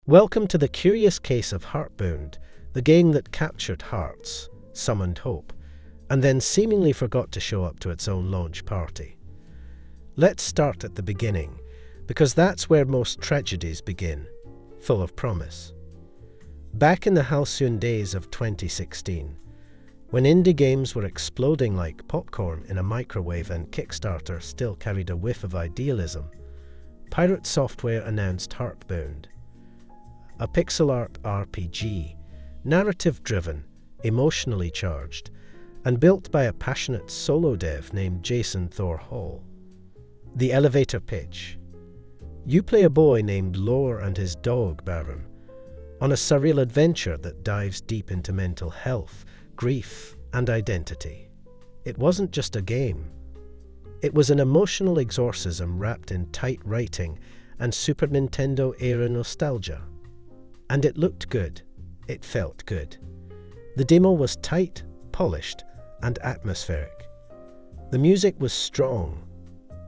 Welcome to the curious case of Heartbound, the game that captured hearts, summoned hope, and then seemingly forgot to show up to its own launch party. Let's start at the beginning, because that's where most tragedies begin, full of promise. Back in the halcyon days of 2016, when indie games were exploding like popcorn in a microwave and Kickstarter still carried a whiff of idealism, Pirate Software announced Heartbound, a pixel art RPG, narrative-driven, emotionally charged, and built by a passionate solo dev named Jason Thor Hall. The elevator pitch. You play a boy named Lore and his dog, Baron, on a surreal adventure that dives deep into mental health, grief, and identity. It wasn't just a game. It was an emotional exorcism wrapped in tight writing and Super Nintendo-era nostalgia. And it looked good. It felt good. The demo was tight, polished, and atmospheric. The music was strong.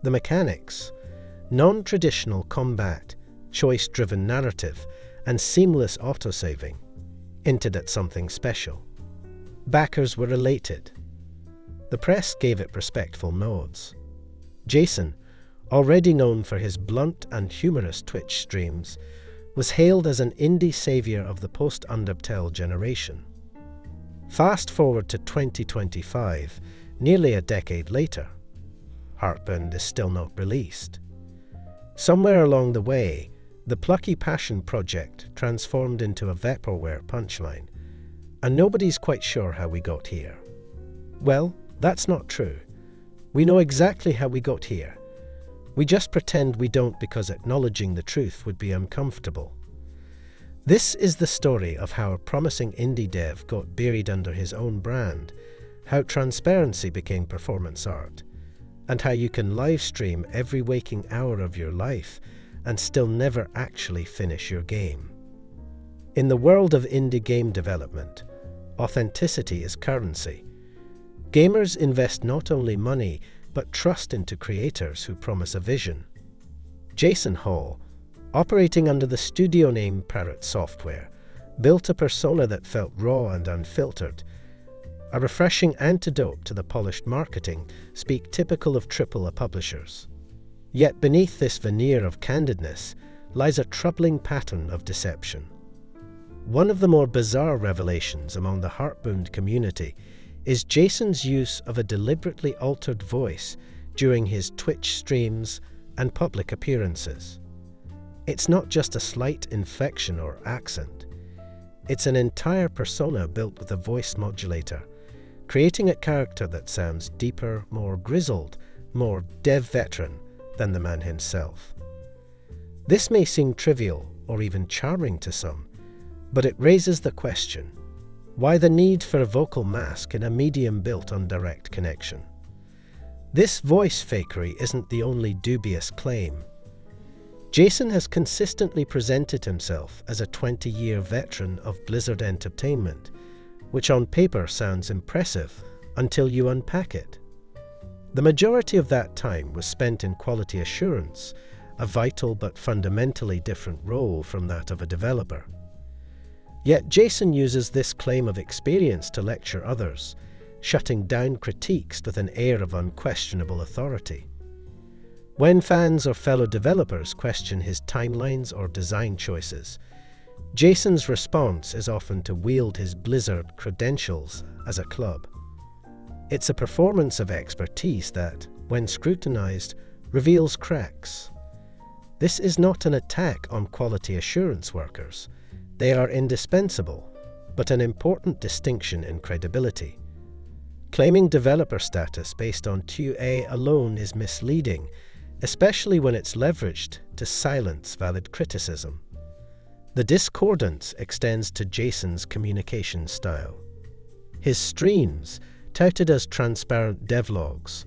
The mechanics, non-traditional combat, choice-driven narrative, and seamless autosaving, hinted at something special. Backers were elated. The press gave it respectful nods. Jason, already known for his blunt and humorous Twitch streams, was hailed as an indie savior of the post-Undertale generation. Fast forward to 2025, nearly a decade later. Heartbound is still not released. Somewhere along the way, the plucky passion project transformed into a vaporware punchline, and nobody's quite sure how we got here. Well, that's not true. We know exactly how we got here. We just pretend we don't because acknowledging the truth would be uncomfortable. This is the story of how a promising indie dev got buried under his own brand, how transparency became performance art, and how you can live stream every waking hour of your life and still never actually finish your game. In the world of indie game development, authenticity is currency. Gamers invest not only money, but trust into creators who promise a vision. Jason Hall, operating under the studio name Pirate Software, built a persona that felt raw and unfiltered, a refreshing antidote to the polished marketing speak typical of AAA publishers. Yet beneath this veneer of candidness lies a troubling pattern of deception. One of the more bizarre revelations among the Heartbound community is Jason's use of a deliberately altered voice during his Twitch streams and public appearances. It's not just a slight inflection or accent. It's an entire persona built with a voice modulator, creating a character that sounds deeper, more grizzled, more dev veteran than the man himself. This may seem trivial or even charming to some, but it raises the question: why the need for a vocal mask in a medium built on direct connection? This voice fakery isn't the only dubious claim. Jason has consistently presented himself as a 20-year veteran of Blizzard Entertainment, which on paper sounds impressive until you unpack it. The majority of that time was spent in quality assurance, a vital but fundamentally different role from that of a developer. Yet Jason uses this claim of experience to lecture others, shutting down critiques with an air of unquestionable authority. When fans or fellow developers question his timelines or design choices, Jason's response is often to wield his Blizzard credentials as a club. It's a performance of expertise that, when scrutinized, reveals cracks. This is not an attack on quality assurance workers. They are indispensable, but an important distinction in credibility. Claiming developer status based on QA alone is misleading, especially when it's leveraged to silence valid criticism. The discordance extends to Jason's communication style. His streams, touted as transparent devlogs,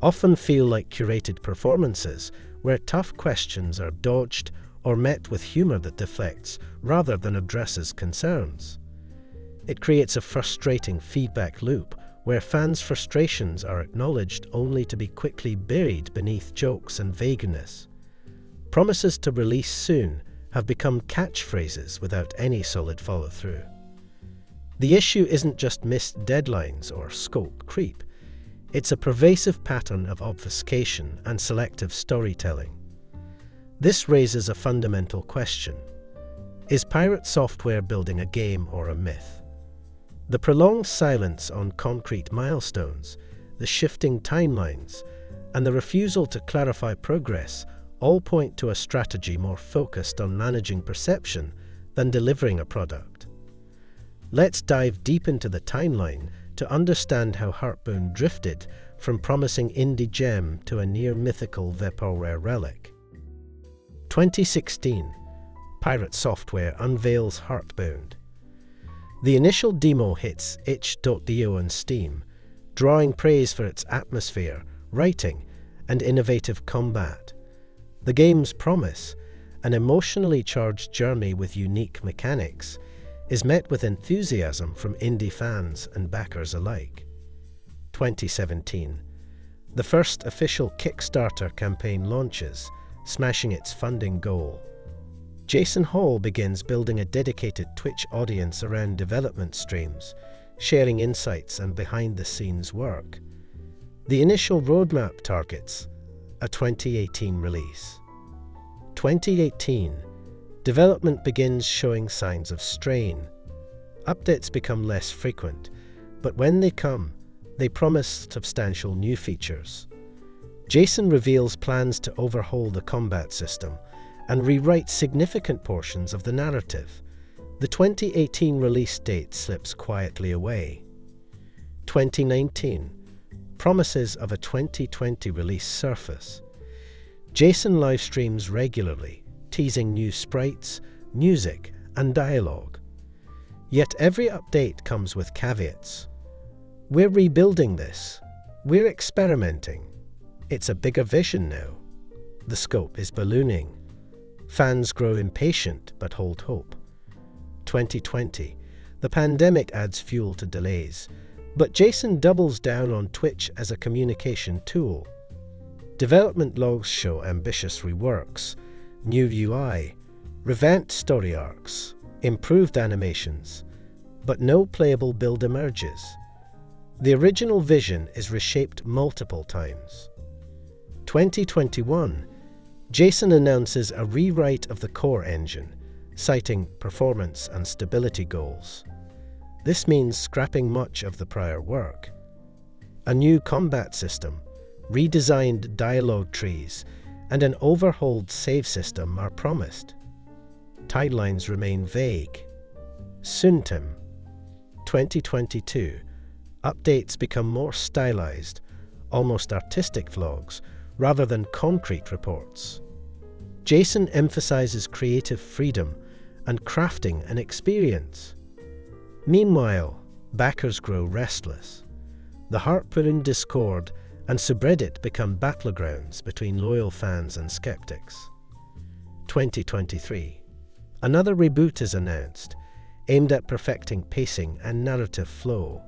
often feel like curated performances where tough questions are dodged or met with humor that deflects rather than addresses concerns. It creates a frustrating feedback loop where fans' frustrations are acknowledged only to be quickly buried beneath jokes and vagueness. Promises to release soon have become catchphrases without any solid follow-through. The issue isn't just missed deadlines or scope creep. It's a pervasive pattern of obfuscation and selective storytelling. This raises a fundamental question. Is Pirate Software building a game or a myth? The prolonged silence on concrete milestones, the shifting timelines, and the refusal to clarify progress all point to a strategy more focused on managing perception than delivering a product. Let's dive deep into the timeline to understand how Heartbound drifted from promising indie gem to a near-mythical vaporware relic. 2016, Pirate Software unveils Heartbound. The initial demo hits itch.io on Steam, drawing praise for its atmosphere, writing, and innovative combat. The game's promise, an emotionally charged journey with unique mechanics, is met with enthusiasm from indie fans and backers alike. 2017. The first official Kickstarter campaign launches, smashing its funding goal. Jason Hall begins building a dedicated Twitch audience around development streams, sharing insights and behind-the-scenes work. The initial roadmap targets a 2018 release. 2018. Development begins showing signs of strain. Updates become less frequent, but when they come, they promise substantial new features. Jason reveals plans to overhaul the combat system and rewrite significant portions of the narrative. The 2018 release date slips quietly away. 2019. Promises of a 2020 release surface. Jason livestreams regularly, teasing new sprites, music, and dialogue. Yet every update comes with caveats. We're rebuilding this. We're experimenting. It's a bigger vision now. The scope is ballooning. Fans grow impatient but hold hope. 2020. The pandemic adds fuel to delays, but Jason doubles down on Twitch as a communication tool. Development logs show ambitious reworks, new UI, revamped story arcs, improved animations, but no playable build emerges. The original vision is reshaped multiple times. 2021. Jason announces a rewrite of the core engine, citing performance and stability goals. This means scrapping much of the prior work. A new combat system, redesigned dialogue trees, and an overhauled save system are promised. Timelines remain vague. Soontim. 2022. Updates become more stylized, almost artistic vlogs, rather than concrete reports. Jason emphasizes creative freedom and crafting an experience. Meanwhile, backers grow restless. The Heartbound Discord and subreddit become battlegrounds between loyal fans and skeptics. 2023. Another reboot is announced, aimed at perfecting pacing and narrative flow.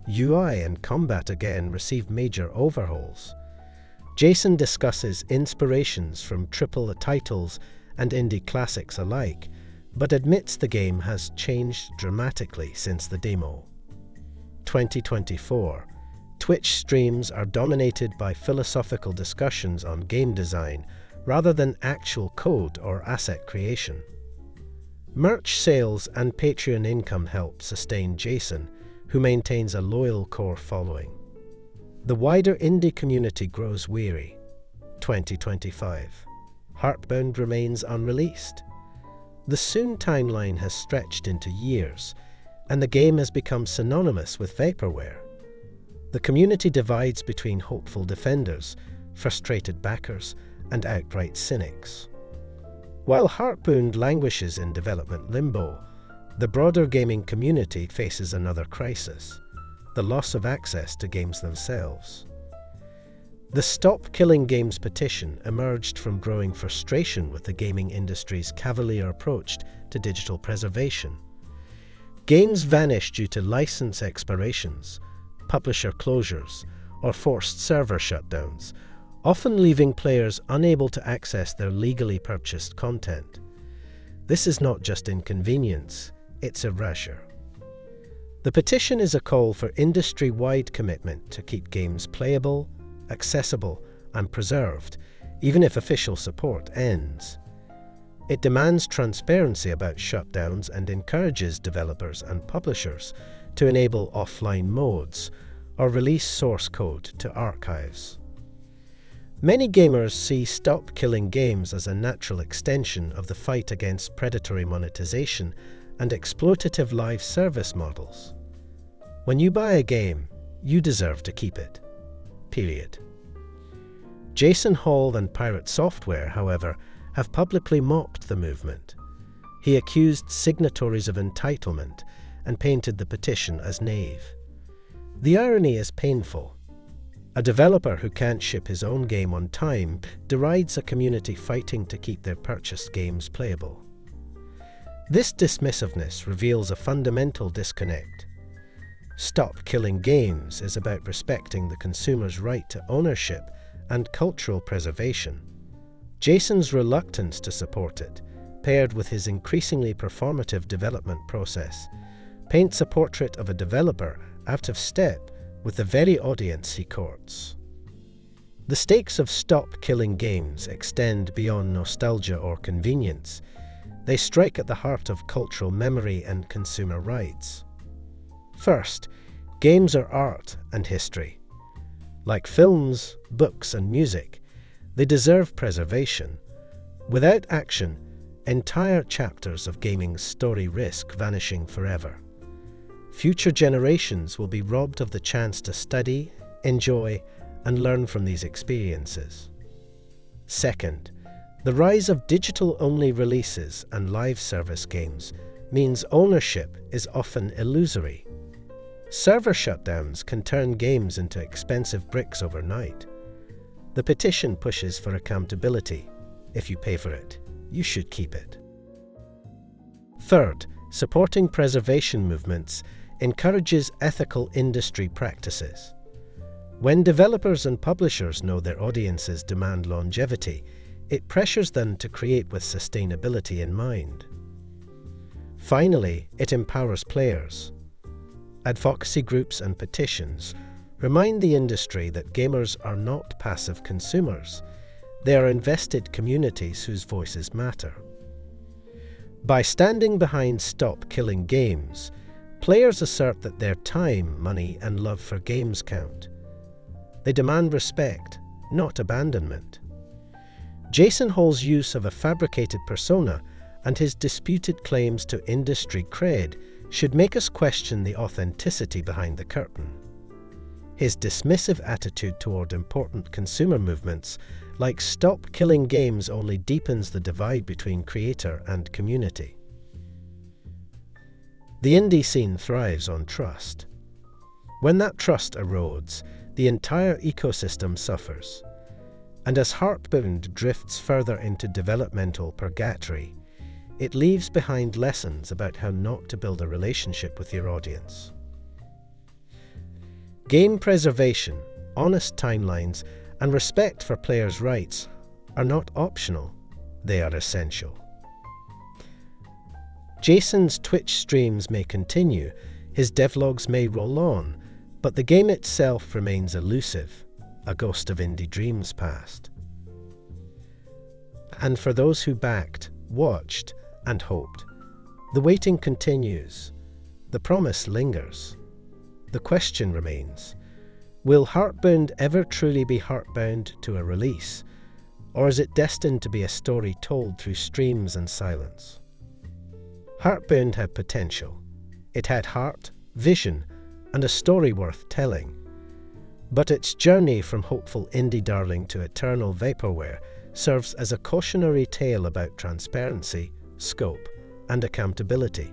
UI and combat again receive major overhauls. Jason discusses inspirations from AAA titles and indie classics alike, but admits the game has changed dramatically since the demo. 2024. Twitch streams are dominated by philosophical discussions on game design rather than actual code or asset creation. Merch sales and Patreon income help sustain Jason, who maintains a loyal core following. The wider indie community grows weary. 2025. Heartbound remains unreleased. The soon timeline has stretched into years, and the game has become synonymous with vaporware. The community divides between hopeful defenders, frustrated backers, and outright cynics. While Heartbound languishes in development limbo, the broader gaming community faces another crisis: the loss of access to games themselves. The Stop Killing Games petition emerged from growing frustration with the gaming industry's cavalier approach to digital preservation. Games vanish due to license expirations, publisher closures, or forced server shutdowns, often leaving players unable to access their legally purchased content. This is not just inconvenience, it's erasure. The petition is a call for industry-wide commitment to keep games playable, accessible, and preserved, even if official support ends. It demands transparency about shutdowns and encourages developers and publishers to enable offline modes or release source code to archives. Many gamers see Stop Killing Games as a natural extension of the fight against predatory monetization and exploitative live service models. When you buy a game, you deserve to keep it. Period. Jason Hall and Pirate Software, however, have publicly mocked the movement. He accused signatories of entitlement and painted the petition as naive. The irony is painful. A developer who can't ship his own game on time derides a community fighting to keep their purchased games playable. This dismissiveness reveals a fundamental disconnect. Stop Killing Games is about respecting the consumer's right to ownership and cultural preservation. Jason's reluctance to support it, paired with his increasingly performative development process, paints a portrait of a developer out of step with the very audience he courts. The stakes of Stop Killing Games extend beyond nostalgia or convenience. They strike at the heart of cultural memory and consumer rights. First, games are art and history. Like films, books, and music, they deserve preservation. Without action, entire chapters of gaming's story risk vanishing forever. Future generations will be robbed of the chance to study, enjoy, and learn from these experiences. Second, the rise of digital-only releases and live service games means ownership is often illusory. Server shutdowns can turn games into expensive bricks overnight. The petition pushes for accountability. If you pay for it, you should keep it. Third, supporting preservation movements encourages ethical industry practices. When developers and publishers know their audiences demand longevity, it pressures them to create with sustainability in mind. Finally, it empowers players. Advocacy groups and petitions remind the industry that gamers are not passive consumers. They are invested communities whose voices matter. By standing behind Stop Killing Games, players assert that their time, money, and love for games count. They demand respect, not abandonment. Jason Hall's use of a fabricated persona and his disputed claims to industry cred should make us question the authenticity behind the curtain. His dismissive attitude toward important consumer movements like Stop Killing Games only deepens the divide between creator and community. The indie scene thrives on trust. When that trust erodes, the entire ecosystem suffers. And as Heartbound drifts further into developmental purgatory, it leaves behind lessons about how not to build a relationship with your audience. Game preservation, honest timelines, and respect for players' rights are not optional, they are essential. Jason's Twitch streams may continue, his devlogs may roll on, but the game itself remains elusive, a ghost of indie dreams past. And for those who backed, watched, and hoped, the waiting continues. The promise lingers. The question remains, will Heartbound ever truly be Heartbound to a release, or is it destined to be a story told through streams and silence? Heartbound had potential. It had heart, vision, and a story worth telling. But its journey from hopeful indie darling to eternal vaporware serves as a cautionary tale about transparency, scope, and accountability.